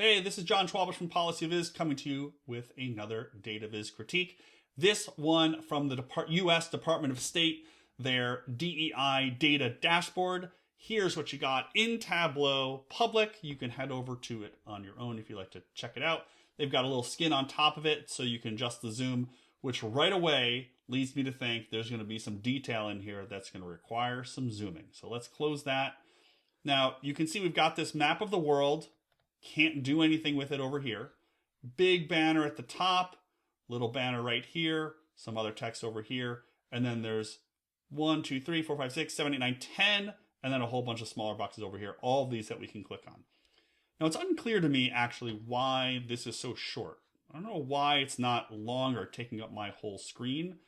Hey, this is John Schwabish from PolicyViz coming to you with another Data Viz critique. This one from the U.S. Department of State, their DEI data dashboard. Here's what you got in Tableau public. You can head over to it on your own if you'd like to check it out. They've got a little skin on top of it so you can adjust the zoom, which right away leads me to think there's going to be some detail in here that's going to require some zooming. So let's close that. Now you can see we've got this map of the world. Can't do anything with it over here. Big banner at the top, little banner right here, some other text over here, and then there's 1, 2, 3, 4, 5, 6, 7, 8, 9, 10, and then a whole bunch of smaller boxes over here, all of these that we can click on. Now it's unclear to me actually why this is so short. I don't know why it's not longer, taking up my whole screen.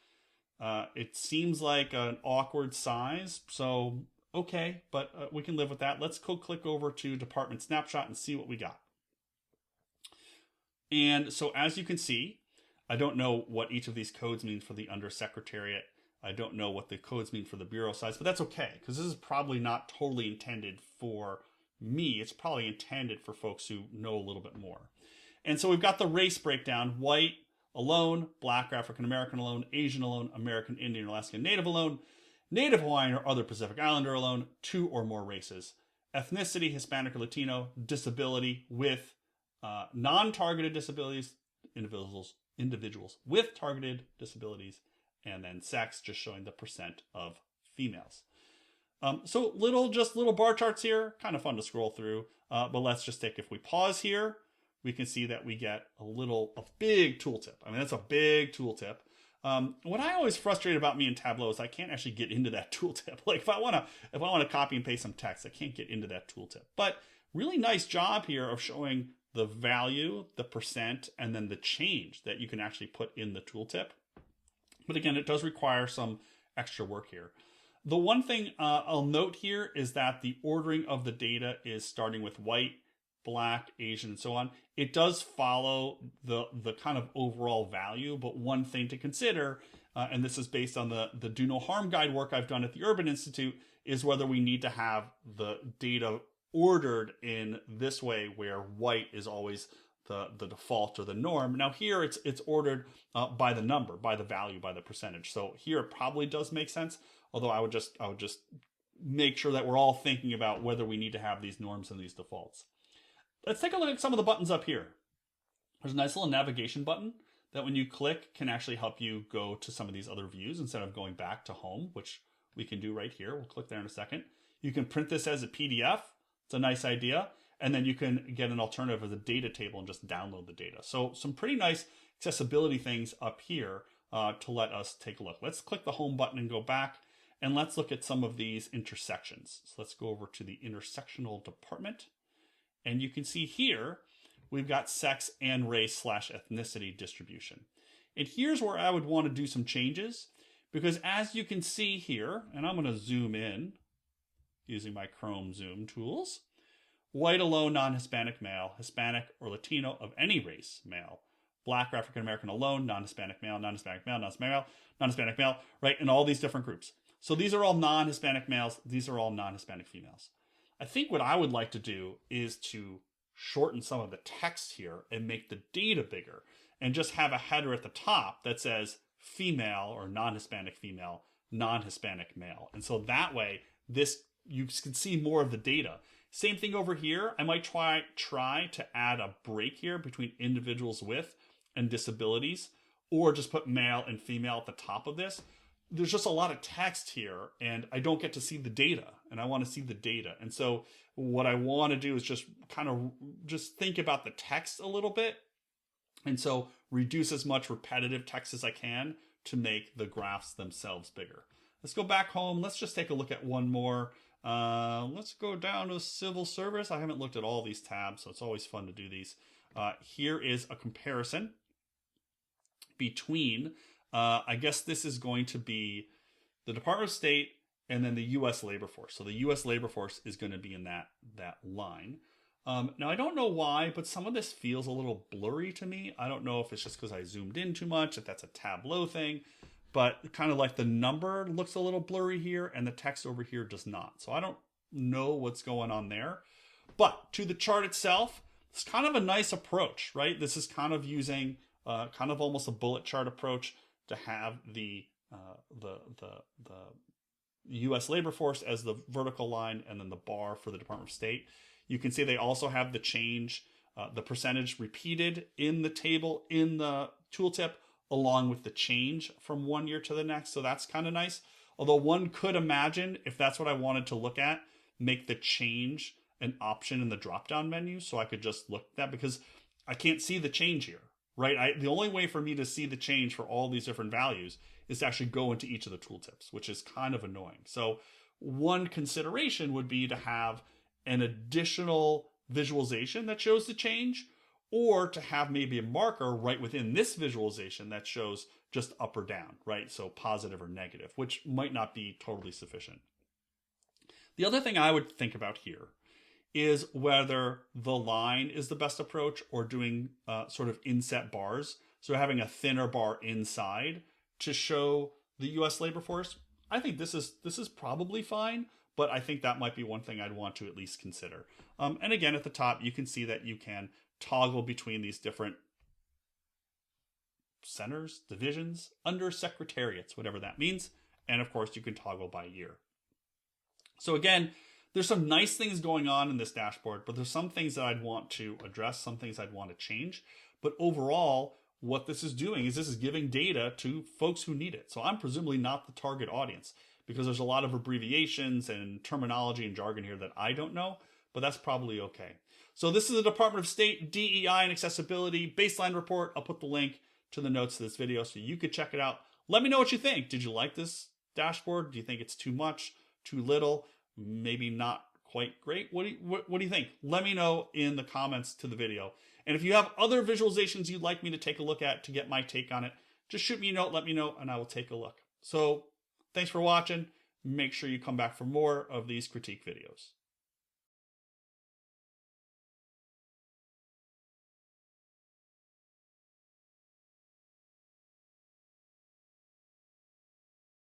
It seems like an awkward size, so okay, but we can live with that. Let's go click over to Department Snapshot and see what we got. And so as you can see, I don't know what each of these codes means for the Undersecretariat. I don't know what the codes mean for the bureau size, but that's okay, because this is probably not totally intended for me. It's probably intended for folks who know a little bit more. And so we've got the race breakdown: white alone, black or African American alone, Asian alone, American Indian, Alaskan Native alone, Native Hawaiian or other Pacific Islander alone, 2 or more races, ethnicity, Hispanic or Latino, disability with non-targeted disabilities, individuals with targeted disabilities, and then sex, just showing the percent of females. So little bar charts here, kind of fun to scroll through, but let's just take, if we pause here, we can see that we get a big tooltip. I mean, that's a big tooltip. What I always frustrated about me in Tableau is I can't actually get into that tooltip. Like if I want to copy and paste some text, I can't get into that tooltip. But really nice job here of showing the value, the percent, and then the change that you can actually put in the tooltip. But again, it does require some extra work here. The one thing I'll note here is that the ordering of the data is starting with white, black, Asian, and so on. It does follow the kind of overall value, but one thing to consider, and this is based on the Do No Harm Guide work I've done at the Urban Institute, is whether we need to have the data ordered in this way where white is always the default or the norm. Now here it's ordered by the number, by the value, by the percentage. So here it probably does make sense, although I would just make sure that we're all thinking about whether we need to have these norms and these defaults. Let's take a look at some of the buttons up here. There's a nice little navigation button that when you click can actually help you go to some of these other views instead of going back to home, which we can do right here. We'll click there in a second. You can print this as a PDF. It's a nice idea. And then you can get an alternative as a data table and just download the data. So some pretty nice accessibility things up here to let us take a look. Let's click the home button and go back, and let's look at some of these intersections. So let's go over to the intersectional department. And you can see here, we've got sex and race / ethnicity distribution. And here's where I would want to do some changes, because as you can see here, and I'm going to zoom in using my Chrome zoom tools, white alone, non-Hispanic male, Hispanic or Latino of any race male, black or African American alone, non-Hispanic male, non-Hispanic male, non-Hispanic male, non-Hispanic male, right? And all these different groups. So these are all non-Hispanic males. These are all non-Hispanic females. I think what I would like to do is to shorten some of the text here and make the data bigger and just have a header at the top that says female or non-Hispanic female, non-Hispanic male. And so that way, you can see more of the data. Same thing over here. I might try to add a break here between individuals with and disabilities, or just put male and female at the top of this. There's just a lot of text here and I don't get to see the data, and I want to see the data. And so what I want to do is just think about the text a little bit. And so reduce as much repetitive text as I can to make the graphs themselves bigger. Let's go back home. Let's just take a look at one more. Let's go down to civil service. I haven't looked at all these tabs, so it's always fun to do these. Here is a comparison between I guess this is going to be the Department of State and then the U.S. labor force. So the U.S. labor force is going to be in that line. Now, I don't know why, but some of this feels a little blurry to me. I don't know if it's just because I zoomed in too much, if that's a Tableau thing, but kind of like the number looks a little blurry here and the text over here does not. So I don't know what's going on there. But to the chart itself, It's kind of a nice approach, right? This is kind of using kind of almost a bullet chart approach to have the U.S. labor force as the vertical line and then the bar for the Department of State. You can see they also have the change, the percentage repeated in the table in the tooltip along with the change from one year to the next. So that's kind of nice. Although one could imagine, if that's what I wanted to look at, make the change an option in the drop-down menu so I could just look at that, because I can't see the change here, right? The only way for me to see the change for all these different values is to actually go into each of the tooltips, which is kind of annoying. So one consideration would be to have an additional visualization that shows the change, or to have maybe a marker right within this visualization that shows just up or down, right? So positive or negative, which might not be totally sufficient. The other thing I would think about here is whether the line is the best approach or doing sort of inset bars. So having a thinner bar inside to show the U.S. labor force. I think this is probably fine, but I think that might be one thing I'd want to at least consider. And again, at the top, you can see that you can toggle between these different centers, divisions, under secretariats, whatever that means. And of course, you can toggle by year. So again, there's some nice things going on in this dashboard, but there's some things that I'd want to address, some things I'd want to change. But overall, what this is doing is this is giving data to folks who need it. So I'm presumably not the target audience, because there's a lot of abbreviations and terminology and jargon here that I don't know, but that's probably okay. So this is the Department of State DEI and Accessibility Baseline Report. I'll put the link to the notes of this video so you could check it out. Let me know what you think. Did you like this dashboard? Do you think it's too much, too little, maybe not quite great? What do you think? Let me know in the comments to the video. And if you have other visualizations you'd like me to take a look at to get my take on it, just shoot me a note, let me know, and I will take a look. So thanks for watching. Make sure you come back for more of these critique videos.